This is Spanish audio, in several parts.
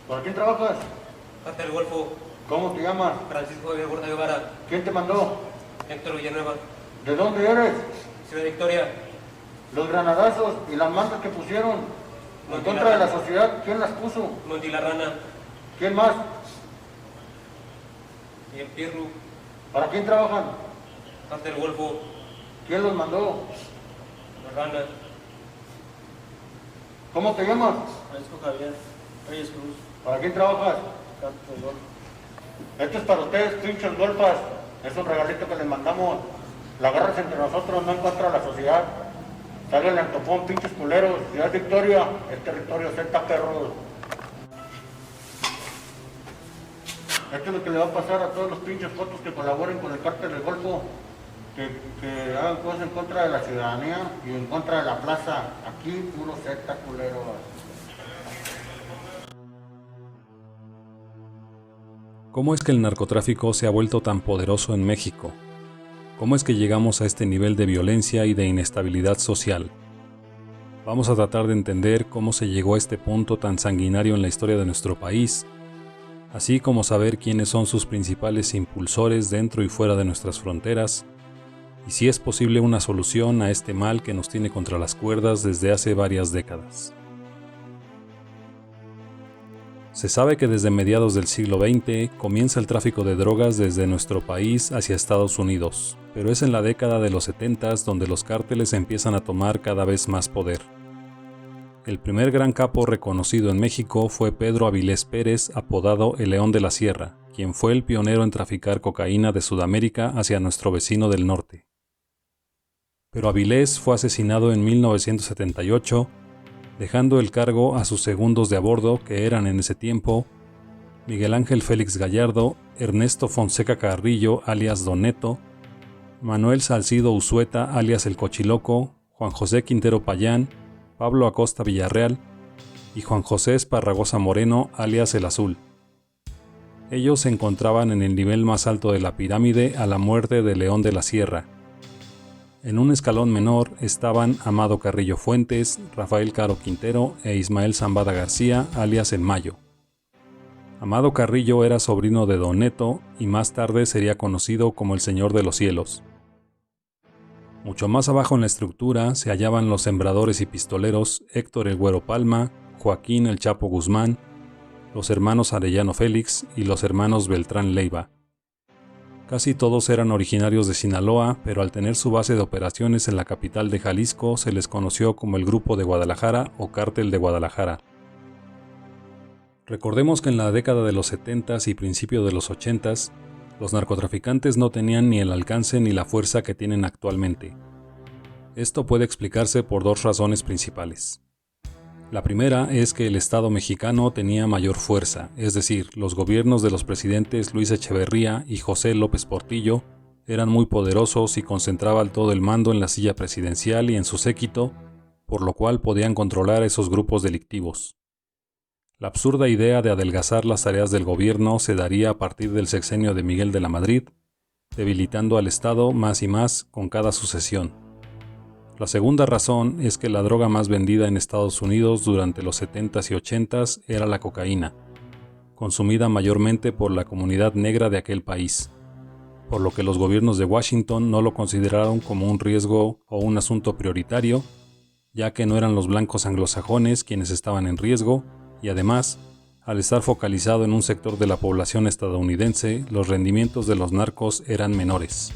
¿Para quién trabajas? Hasta el Golfo, ¿Cómo te llamas? Francisco Javier Huerta Guevara, ¿Quién te mandó? Héctor Villanueva, ¿De dónde eres? Ciudad Victoria, Los granadazos y las mantas que pusieron en Monte contra de la Rana. sociedad, ¿quién las puso? Monte La Rana ¿Quién más? y el Pirru, ¿Para quién trabajan? hasta el Golfo, ¿Quién los mandó? La Rana. ¿Cómo te llamas? Francisco Javier Reyes Cruz, ¿Para quién trabajas? Canto del Golfo. Esto es para ustedes, pinches golfas. Es un regalito que les mandamos. La agarras entre nosotros, no en contra de la sociedad. Sale el antopón, pinches culeros. Ciudad Victoria, es territorio Z, perros. Esto es lo que le va a pasar a todos los pinches fotos que colaboren con el cártel del Golfo. Que hagan cosas en contra de la ciudadanía y en contra de la plaza. Aquí, puro Z, culeros. ¿Cómo es que el narcotráfico se ha vuelto tan poderoso en México? ¿Cómo es que llegamos a este nivel de violencia y de inestabilidad social? Vamos a tratar de entender cómo se llegó a este punto tan sanguinario en la historia de nuestro país, así como saber quiénes son sus principales impulsores dentro y fuera de nuestras fronteras, y si es posible una solución a este mal que nos tiene contra las cuerdas desde hace varias décadas. Se sabe que desde mediados del siglo XX comienza el tráfico de drogas desde nuestro país hacia Estados Unidos, pero es en la década de los 70 donde los cárteles empiezan a tomar cada vez más poder. El primer gran capo reconocido en México fue Pedro Avilés Pérez, apodado el León de la Sierra, quien fue el pionero en traficar cocaína de Sudamérica hacia nuestro vecino del norte. Pero Avilés fue asesinado en 1978, dejando el cargo a sus segundos de a bordo, que eran en ese tiempo Miguel Ángel Félix Gallardo, Ernesto Fonseca Carrillo, alias Don Neto, Manuel Salcido Usueta, alias El Cochiloco, Juan José Quintero Payán, Pablo Acosta Villarreal y Juan José Esparragosa Moreno, alias El Azul. Ellos se encontraban en el nivel más alto de la pirámide a la muerte de León de la Sierra. En un escalón menor estaban Amado Carrillo Fuentes, Rafael Caro Quintero e Ismael Zambada García, alias El Mayo. Amado Carrillo era sobrino de Don Neto y más tarde sería conocido como el Señor de los Cielos. Mucho más abajo en la estructura se hallaban los sembradores y pistoleros Héctor el Güero Palma, Joaquín el Chapo Guzmán, los hermanos Arellano Félix y los hermanos Beltrán Leiva. Casi todos eran originarios de Sinaloa, pero al tener su base de operaciones en la capital de Jalisco se les conoció como el Grupo de Guadalajara o Cártel de Guadalajara. Recordemos que en la década de los 70s y principio de los 80s, los narcotraficantes no tenían ni el alcance ni la fuerza que tienen actualmente. Esto puede explicarse por dos razones principales. La primera es que el Estado mexicano tenía mayor fuerza, es decir, los gobiernos de los presidentes Luis Echeverría y José López Portillo eran muy poderosos y concentraban todo el mando en la silla presidencial y en su séquito, por lo cual podían controlar esos grupos delictivos. La absurda idea de adelgazar las tareas del gobierno se daría a partir del sexenio de Miguel de la Madrid, debilitando al Estado más y más con cada sucesión. La segunda razón es que la droga más vendida en Estados Unidos durante los 70s y 80s era la cocaína, consumida mayormente por la comunidad negra de aquel país, por lo que los gobiernos de Washington no lo consideraron como un riesgo o un asunto prioritario, ya que no eran los blancos anglosajones quienes estaban en riesgo, y además, al estar focalizado en un sector de la población estadounidense, los rendimientos de los narcos eran menores.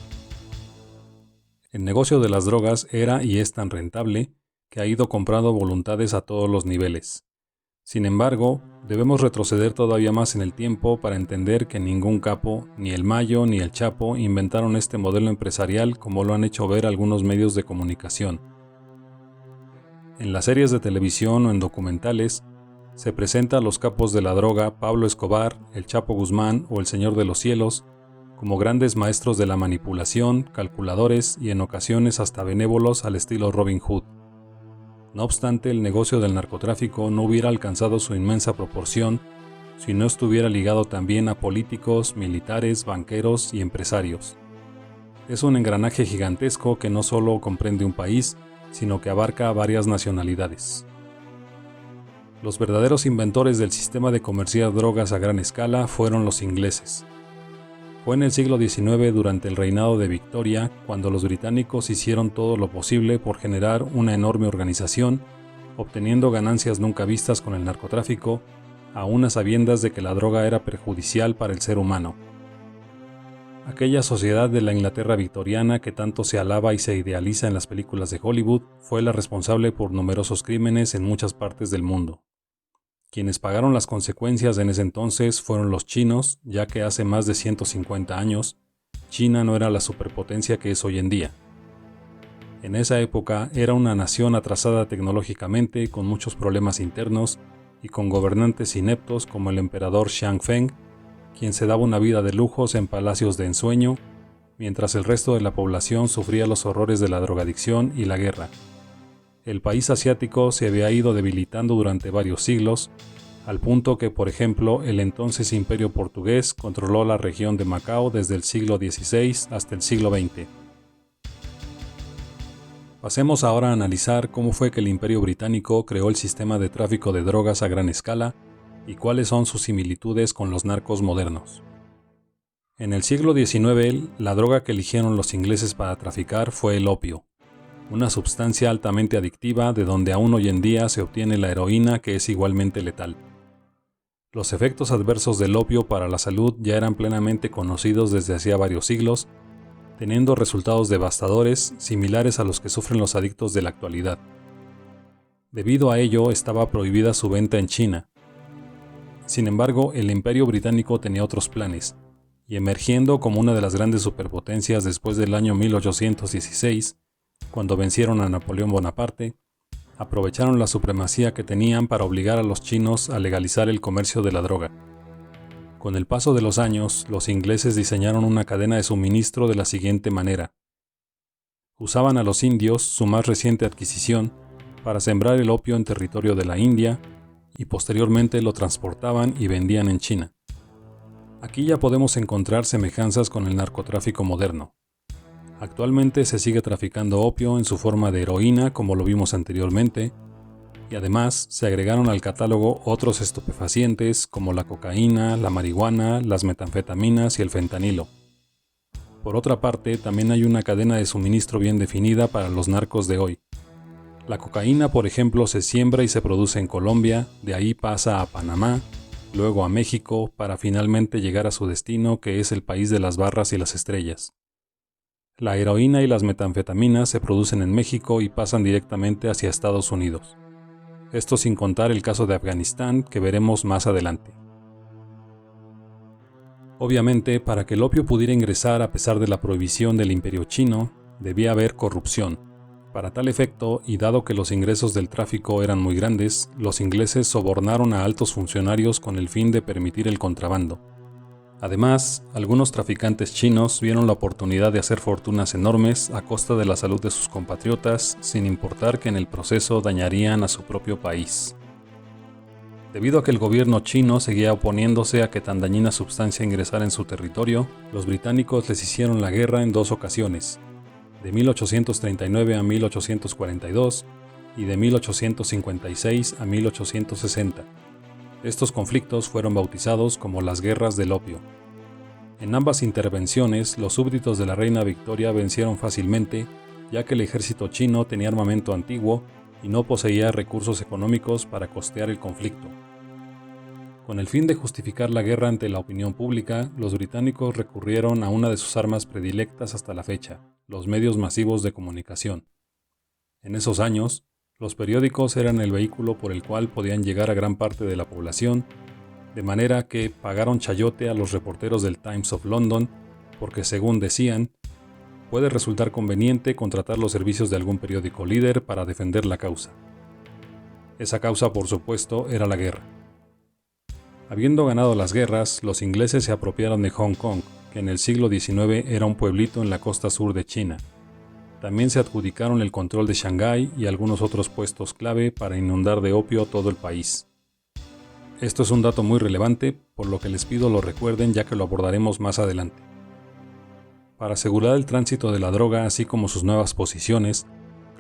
El negocio de las drogas era y es tan rentable que ha ido comprando voluntades a todos los niveles. Sin embargo, debemos retroceder todavía más en el tiempo para entender que ningún capo, ni el Mayo ni el Chapo, inventaron este modelo empresarial como lo han hecho ver algunos medios de comunicación. En las series de televisión o en documentales, se presenta a los capos de la droga Pablo Escobar, el Chapo Guzmán o el Señor de los Cielos como grandes maestros de la manipulación, calculadores y en ocasiones hasta benévolos al estilo Robin Hood. No obstante, el negocio del narcotráfico no hubiera alcanzado su inmensa proporción si no estuviera ligado también a políticos, militares, banqueros y empresarios. Es un engranaje gigantesco que no solo comprende un país, sino que abarca varias nacionalidades. Los verdaderos inventores del sistema de comerciar drogas a gran escala fueron los ingleses. Fue en el siglo XIX, durante el reinado de Victoria, cuando los británicos hicieron todo lo posible por generar una enorme organización, obteniendo ganancias nunca vistas con el narcotráfico, aún a sabiendas de que la droga era perjudicial para el ser humano. Aquella sociedad de la Inglaterra victoriana que tanto se alaba y se idealiza en las películas de Hollywood fue la responsable por numerosos crímenes en muchas partes del mundo. Quienes pagaron las consecuencias en ese entonces fueron los chinos, ya que hace más de 150 años, China no era la superpotencia que es hoy en día. En esa época era una nación atrasada tecnológicamente, con muchos problemas internos y con gobernantes ineptos como el emperador Xiang Feng, quien se daba una vida de lujos en palacios de ensueño, mientras el resto de la población sufría los horrores de la drogadicción y la guerra. El país asiático se había ido debilitando durante varios siglos, al punto que, por ejemplo, el entonces Imperio Portugués controló la región de Macao desde el siglo XVI hasta el siglo XX. Pasemos ahora a analizar cómo fue que el Imperio Británico creó el sistema de tráfico de drogas a gran escala y cuáles son sus similitudes con los narcos modernos. En el siglo XIX, la droga que eligieron los ingleses para traficar fue el opio, una sustancia altamente adictiva de donde aún hoy en día se obtiene la heroína, que es igualmente letal. Los efectos adversos del opio para la salud ya eran plenamente conocidos desde hacía varios siglos, teniendo resultados devastadores similares a los que sufren los adictos de la actualidad. Debido a ello, estaba prohibida su venta en China. Sin embargo, el Imperio Británico tenía otros planes, y emergiendo como una de las grandes superpotencias después del año 1816, cuando vencieron a Napoleón Bonaparte, aprovecharon la supremacía que tenían para obligar a los chinos a legalizar el comercio de la droga. Con el paso de los años, los ingleses diseñaron una cadena de suministro de la siguiente manera. Usaban a los indios, su más reciente adquisición, para sembrar el opio en territorio de la India, y posteriormente lo transportaban y vendían en China. Aquí ya podemos encontrar semejanzas con el narcotráfico moderno. Actualmente se sigue traficando opio en su forma de heroína, como lo vimos anteriormente, y además se agregaron al catálogo otros estupefacientes como la cocaína, la marihuana, las metanfetaminas y el fentanilo. Por otra parte, también hay una cadena de suministro bien definida para los narcos de hoy. La cocaína, por ejemplo, se siembra y se produce en Colombia, de ahí pasa a Panamá, luego a México, para finalmente llegar a su destino, que es el país de las barras y las estrellas. La heroína y las metanfetaminas se producen en México y pasan directamente hacia Estados Unidos. Esto sin contar el caso de Afganistán, que veremos más adelante. Obviamente, para que el opio pudiera ingresar a pesar de la prohibición del Imperio chino, debía haber corrupción. Para tal efecto, y dado que los ingresos del tráfico eran muy grandes, los ingleses sobornaron a altos funcionarios con el fin de permitir el contrabando. Además, algunos traficantes chinos vieron la oportunidad de hacer fortunas enormes a costa de la salud de sus compatriotas, sin importar que en el proceso dañarían a su propio país. Debido a que el gobierno chino seguía oponiéndose a que tan dañina sustancia ingresara en su territorio, los británicos les hicieron la guerra en dos ocasiones, de 1839 a 1842 y de 1856 a 1860. Estos conflictos fueron bautizados como las Guerras del Opio. En ambas intervenciones, los súbditos de la reina Victoria vencieron fácilmente, ya que el ejército chino tenía armamento antiguo y no poseía recursos económicos para costear el conflicto. Con el fin de justificar la guerra ante la opinión pública, los británicos recurrieron a una de sus armas predilectas hasta la fecha, los medios masivos de comunicación. En esos años, los periódicos eran el vehículo por el cual podían llegar a gran parte de la población, de manera que pagaron chayote a los reporteros del Times of London porque, según decían, puede resultar conveniente contratar los servicios de algún periódico líder para defender la causa. Esa causa, por supuesto, era la guerra. Habiendo ganado las guerras, los ingleses se apropiaron de Hong Kong, que en el siglo XIX era un pueblito en la costa sur de China. También se adjudicaron el control de Shanghái y algunos otros puestos clave para inundar de opio todo el país. Esto es un dato muy relevante, por lo que les pido lo recuerden ya que lo abordaremos más adelante. Para asegurar el tránsito de la droga así como sus nuevas posiciones,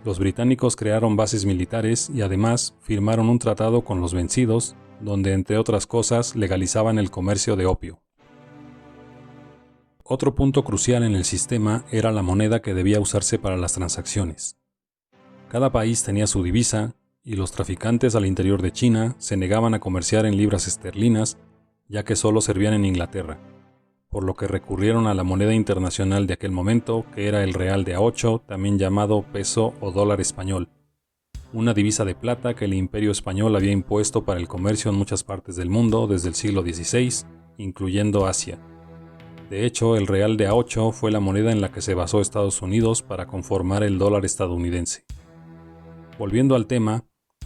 Los británicos crearon bases militares y además firmaron un tratado con los vencidos, donde entre otras cosas legalizaban el comercio de opio. Otro punto crucial en el sistema era la moneda que debía usarse para las transacciones. Cada país tenía su divisa y los traficantes al interior de China se negaban a comerciar en libras esterlinas, ya que solo servían en Inglaterra, por lo que recurrieron a la moneda internacional de aquel momento, que era el real de A8, también llamado peso o dólar español, una divisa de plata que el Imperio Español había impuesto para el comercio en muchas partes del mundo desde el siglo XVI, incluyendo Asia. De hecho, el real de A8 fue la moneda en la que se basó Estados Unidos para conformar el dólar estadounidense. Volviendo al tema,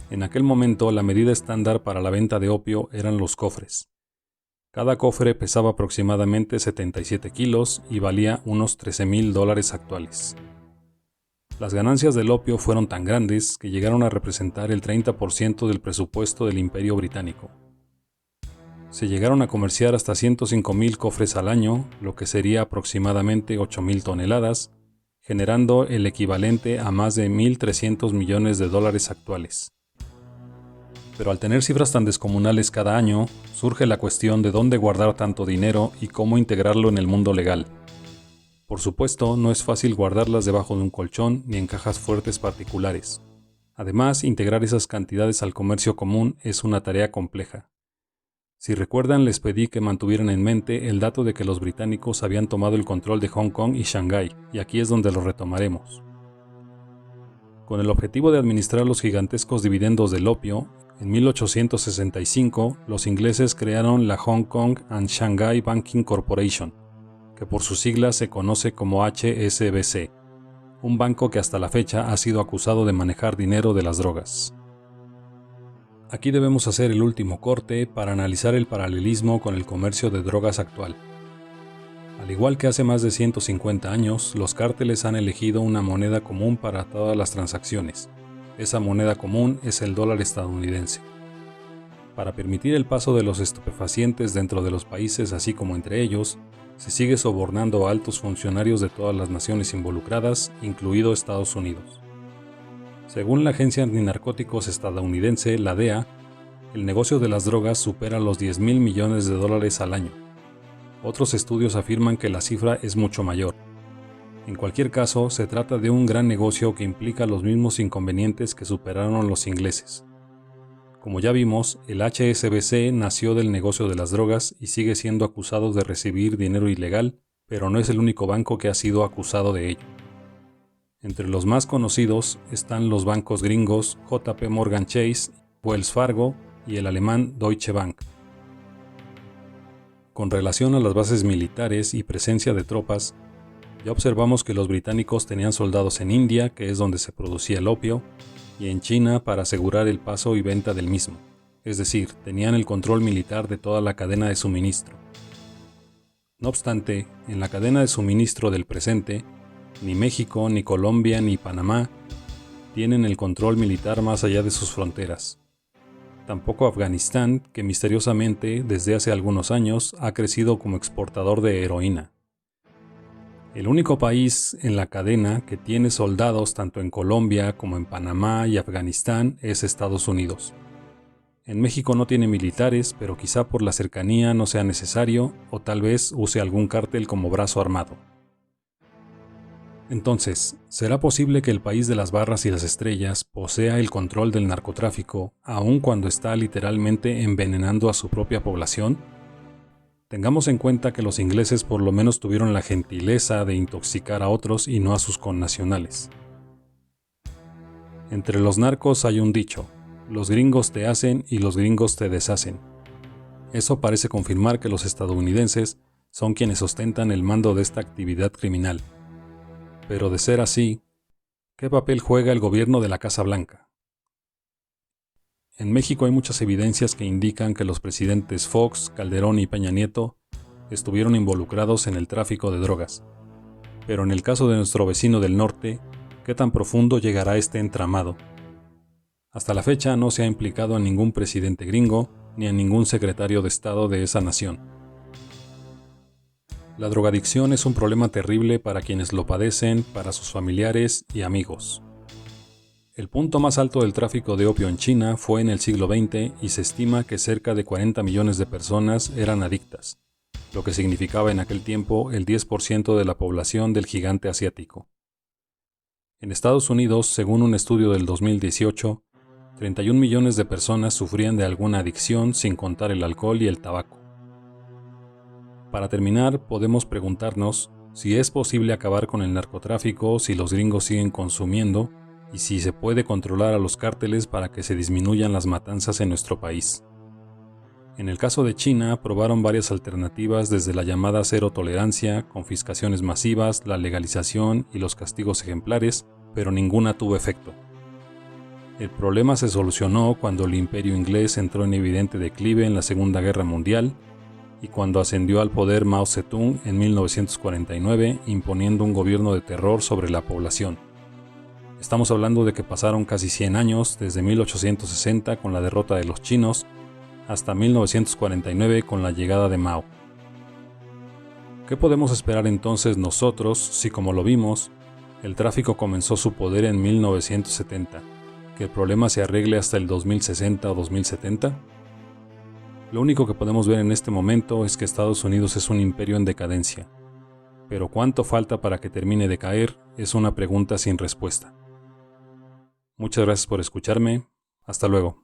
en aquel momento la medida estándar para la venta de opio eran los cofres. Cada cofre pesaba aproximadamente 77 kilos y valía unos $13,000 actuales. Las ganancias del opio fueron tan grandes que llegaron a representar el 30% del presupuesto del Imperio Británico. Se llegaron a comerciar hasta 105,000 cofres al año, lo que sería aproximadamente 8,000 toneladas, generando el equivalente a más de $1,300 millones actuales. Pero al tener cifras tan descomunales cada año, surge la cuestión de dónde guardar tanto dinero y cómo integrarlo en el mundo legal. Por supuesto, no es fácil guardarlas debajo de un colchón ni en cajas fuertes particulares. Además, integrar esas cantidades al comercio común es una tarea compleja. Si recuerdan, les pedí que mantuvieran en mente el dato de que los británicos habían tomado el control de Hong Kong y Shanghái, y aquí es donde lo retomaremos. Con el objetivo de administrar los gigantescos dividendos del opio, en 1865 los ingleses crearon la Hong Kong and Shanghai Banking Corporation, que por sus siglas se conoce como HSBC, un banco que hasta la fecha ha sido acusado de manejar dinero de las drogas. Aquí debemos hacer el último corte para analizar el paralelismo con el comercio de drogas actual. Al igual que hace más de 150 años, los cárteles han elegido una moneda común para todas las transacciones. Esa moneda común es el dólar estadounidense. Para permitir el paso de los estupefacientes dentro de los países así como entre ellos, se sigue sobornando a altos funcionarios de todas las naciones involucradas, incluido Estados Unidos. Según la agencia antinarcóticos estadounidense, la DEA, el negocio de las drogas supera los $10,000 millones al año. Otros estudios afirman que la cifra es mucho mayor. En cualquier caso, se trata de un gran negocio que implica los mismos inconvenientes que superaron los ingleses. Como ya vimos, el HSBC nació del negocio de las drogas y sigue siendo acusado de recibir dinero ilegal, pero no es el único banco que ha sido acusado de ello. Entre los más conocidos están los bancos gringos JP Morgan Chase, Wells Fargo y el alemán Deutsche Bank. Con relación a las bases militares y presencia de tropas, ya observamos que los británicos tenían soldados en India, que es donde se producía el opio, y en China para asegurar el paso y venta del mismo, es decir, tenían el control militar de toda la cadena de suministro. No obstante, en la cadena de suministro del presente, ni México, ni Colombia, ni Panamá tienen el control militar más allá de sus fronteras. Tampoco Afganistán, que misteriosamente desde hace algunos años ha crecido como exportador de heroína. El único país en la cadena que tiene soldados tanto en Colombia como en Panamá y Afganistán es Estados Unidos. En México no tiene militares, pero quizá por la cercanía no sea necesario o tal vez use algún cártel como brazo armado. Entonces, ¿será posible que el país de las barras y las estrellas posea el control del narcotráfico, aun cuando está literalmente envenenando a su propia población? Tengamos en cuenta que los ingleses por lo menos tuvieron la gentileza de intoxicar a otros y no a sus connacionales. Entre los narcos hay un dicho: los gringos te hacen y los gringos te deshacen. Eso parece confirmar que los estadounidenses son quienes ostentan el mando de esta actividad criminal. Pero de ser así, ¿qué papel juega el gobierno de la Casa Blanca? En México hay muchas evidencias que indican que los presidentes Fox, Calderón y Peña Nieto estuvieron involucrados en el tráfico de drogas. Pero en el caso de nuestro vecino del norte, ¿qué tan profundo llegará este entramado? Hasta la fecha no se ha implicado a ningún presidente gringo ni a ningún secretario de Estado de esa nación. La drogadicción es un problema terrible para quienes lo padecen, para sus familiares y amigos. El punto más alto del tráfico de opio en China fue en el siglo XX y se estima que cerca de 40 millones de personas eran adictas, lo que significaba en aquel tiempo el 10% de la población del gigante asiático. En Estados Unidos, según un estudio del 2018, 31 millones de personas sufrían de alguna adicción sin contar el alcohol y el tabaco. Para terminar, podemos preguntarnos si es posible acabar con el narcotráfico si los gringos siguen consumiendo y si se puede controlar a los cárteles para que se disminuyan las matanzas en nuestro país. En el caso de China, probaron varias alternativas desde la llamada cero tolerancia, confiscaciones masivas, la legalización y los castigos ejemplares, pero ninguna tuvo efecto. El problema se solucionó cuando el imperio inglés entró en evidente declive en la Segunda Guerra Mundial y cuando ascendió al poder Mao Zedong en 1949 imponiendo un gobierno de terror sobre la población. Estamos hablando de que pasaron casi 100 años desde 1860 con la derrota de los chinos hasta 1949 con la llegada de Mao. ¿Qué podemos esperar entonces nosotros si, como lo vimos, el tráfico comenzó su poder en 1970, que el problema se arregle hasta el 2060 o 2070? Lo único que podemos ver en este momento es que Estados Unidos es un imperio en decadencia, pero cuánto falta para que termine de caer es una pregunta sin respuesta. Muchas gracias por escucharme, hasta luego.